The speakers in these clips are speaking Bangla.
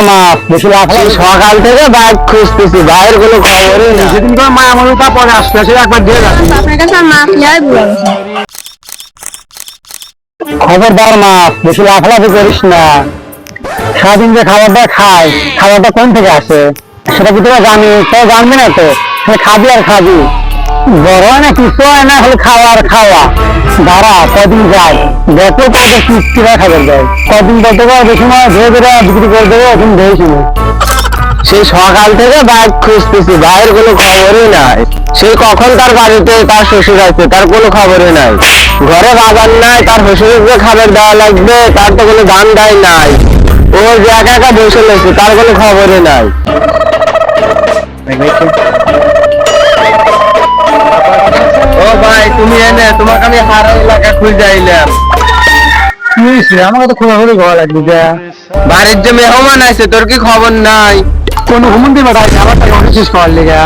মাছ বেশি লাফালাফি সকাল থেকে বাইক খুঁজতেছি, বাইরের কোনো খবরই না। সেদিন করে মা আমার তা পরে আসতে আসে একবার দিয়ে যাচ্ছি। আপনার কাছে মাছ নেওয়াই ভুল হয়েছে। খবরদার মাছ বেশি লাফালাফি করিস না। সারাদিন যে খাবারটা খাই, খাবারটা কোন থেকে আসে সেটা কি তোরা জানি? তোরা জানবি না তো, খাবি আর খাবি। বড় হয় না কিছু হয় না, হলে খাওয়া আর খাওয়া। দাঁড়া কদিন যায় দেখো তাদের কিস্তিরা খাবার দেয়। কদিন বলতে পারো বেশি সময় ধরে ধরে বিক্রি করে দেবো, এখন ধরেছি না। সেই সকাল থেকে বাইক খুঁজতেছি, বাইরের কোনো খবরই নাই। সে কখন তার বাড়িতে তার শ্বশুর আছে তার কোনো খবরই নাই। ঘরে বাজার নাই, তার শ্বশুরকে খাবার দেওয়া লাগবে, তার তো কোনো দাম দেয় নাই। ও যে একা একা বসে রয়েছে তার কোনো খবরই নাই। ও ভাই তুমি এনে, তোমাকে আমি হারা এলাকা খুঁজে আইলাম। আমাকে তো খোঁজাখুঁজি ঘর লাগবে। বাড়ির যে মেহমান আছে তোর কি খবর নাই? কোন ঘুমন দিবে ভাই, আমার টাকা শেষ করার লেগে।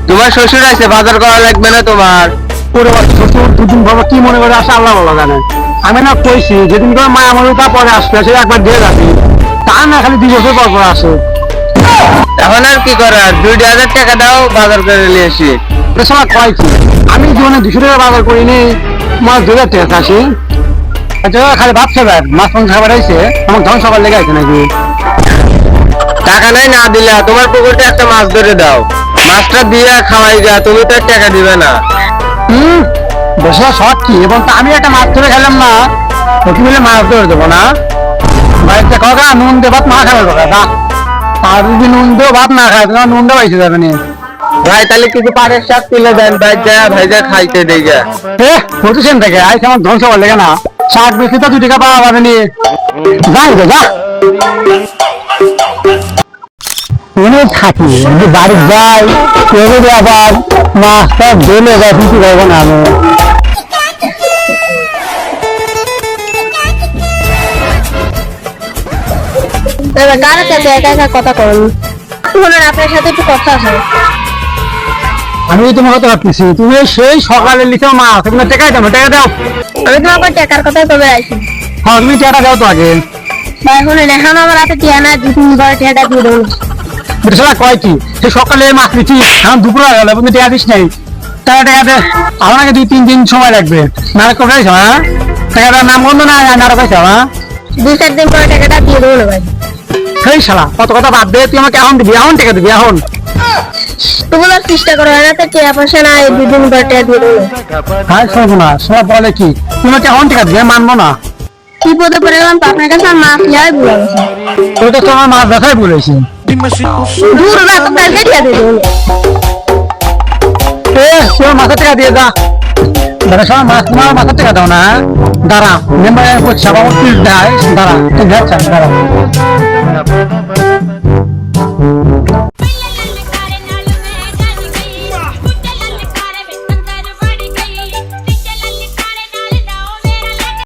তোমার শ্বশুর আছে, বাজার করা লাগবে না তোমার? পুরো শ্বশুর দুদিন বাবা কি মনে করে আসে আল্লাহ ভালো জানে। আমি না কইছি যেদিন করে মা আমার তা পরে আসবে সে একবার দিয়ে যাবি, তা না খালি 2 বছর পর পর আসে। এখন আর কি করার, 2,000 টাকা দাও বাজার করে নিয়ে আসি। সময় কয় কি আমি জীবনে 200 টাকা বাজার করিনি, মাছ 2,000 টাকা আসি। খালি ভাত খাবার মাছ মাংস খাবার আইছে, আমার ধন সকাল লেগে আছে নাকি? টাকা নাই না দিলে তোমার পুকুরটা একটা মাছ ধরে দাও, মাছটা দিয়ে খাওয়াই যা, তুমি তো টাকা দিবে না। বেশি শখ কি, এবং আমি একটা মাছ ধরে খেলাম না, কি বলে মাছ ধরে দেবো না? বাড়িতে কাকা নুন দিয়ে ভাত না খাবে কাকা, আর যদি নুন দিয়ে ভাত না খায় তোমার নুন দিয়ে পাইছে যাবে না। ভাই তাহলে কিছু পাড়ের শাক তুলে দেন, ভাইজা ভাইজা খাইতে দেই যা। প্রতিষ্ঠান থেকে আইসে আমার ধ্বংস করলে না, শাক বেশি তো 2 টাকা পাওয়া যাবে নি। যাই তো যা থাকি বাড়ি যাই, কেউ আবার মাছটা ধরে যায় কিছু করবো না। আমি কার কাছে একা একা কথা করেন, শুনুন আপনার সাথে একটু কথা আছে। আমি তোমার কথা ভাবতেছি, তুমি সেই সকালে লিখে মাছ তুমি টাকা দাও, টাকা দাও। আমি তো আবার টাকার কথাই কবে আইছি। হ্যাঁ তুমি টাকা দাও তো আগে। ভাই শুনুন এখন আমার হাতে টিয়া না, 2-3 বার টাকা দিয়ে দেবো। সেটা কয় কি সে সকালে মাছ লিখি, এখন দুপুর হয়ে গেল তুমি টাকা দিস নাই। টাকা দে, আমার আগে 2-3 দিন সময় লাগবে। না কোথায় হ্যাঁ টাকাটার নাম বন্ধ না আরো পয়সা? হ্যাঁ 2-4 দিন পরে টাকাটা দিয়ে দেবো না ভাই। সেই শালা কত কথা বাদ দে, তুই আমাকে এখন দিবি, এখন টাকা দিবি এখন। তুমি বলার চেষ্টা করো, হাতে টাকা পয়সা না, 2 দিন পর টাকা দিয়ে দেবো। হ্যাঁ শোনো না, সবাই বলে কি তুমি আমাকে এখন টাকা দিবি, মানবো না। বিপদে পড়ে গেলাম তো আপনার কাছে মাছ নেওয়াই ভুল হয়েছে। ওইটা তো আমার মাছ দেখাই বলেছি। দূর না তো কালকে টাকা দিয়ে দেবো। তোর মাথা টাকা দিয়ে যা। দাঁড়া সবাই মাছ তোমার মাথা টাকা দাও না। দাঁড়া মেম্বার সভা দেয়, দাঁড়া তুই যাচ্ছ দাঁড়া।